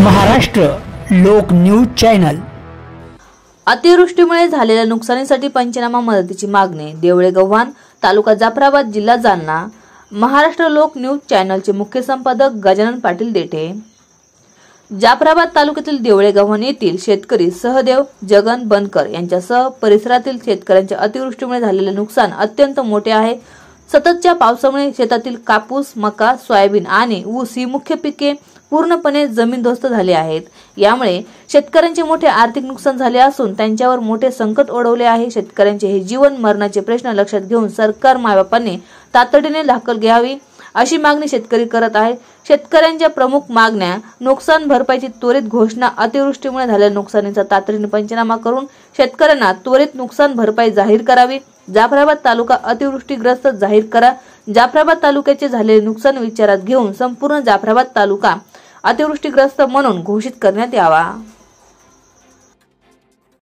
महाराष्ट्र लोक news channel. अतिवृष्टीमुळे झालेल्या नुकसानीसाठी पंचनामा मदतीची मागणी। देवळे गव्हाण, तालुका जाफराबाद, जिल्हा जालना। महाराष्ट्र लोक न्यूज चॅनलचे मुख्य संपादक गजानन पाटील देठे। जाफराबाद तालुक्यातील देवळे गव्हाण येथील शेतकरी सहदेव जगन बनकर यांच्यासह परिसरातील शेतकऱ्यांचे अतिवृष्टीमुळे झालेले नुकसान अत्यंत मोठे आहे। सततच्या पावसामुळे शेतातील कापूस, मका, सोयाबीन आणि ऊस ही मुख्य पिके पूर्णपणे जमीनदोस्त झाली आहेत। यामुळे शेतकऱ्यांचे मोठे आर्थिक नुकसान झाले असून त्यांच्यावर मोठे संकट ओढवले आहे। शेतकऱ्यांचे हे जीवन मरणाचे प्रश्न लक्षात घेऊन सरकार मायबापांनी तातडीने दखल घ्यावी अशी मागणी शेतकरी करत आहे। शेतकऱ्यांच्या प्रमुख मागण्या: नुकसान भरपाईची त्वरित घोषणा, अतिवृष्टीमुळे झालेल्या नुकसानीचा तातडीने पंचनामा करून शेतकऱ्यांना त्वरित नुकसान भरपाई जाहीर करावी। जाफराबाद तालुका अतिवृष्टीग्रस्त जाहीर करा। जाफराबाद तालुक्याचे झालेले नुकसान विचारात घेऊन संपूर्ण जाफराबाद तालुका अतिवृष्टीग्रस्त म्हणून घोषित करण्यात यावा।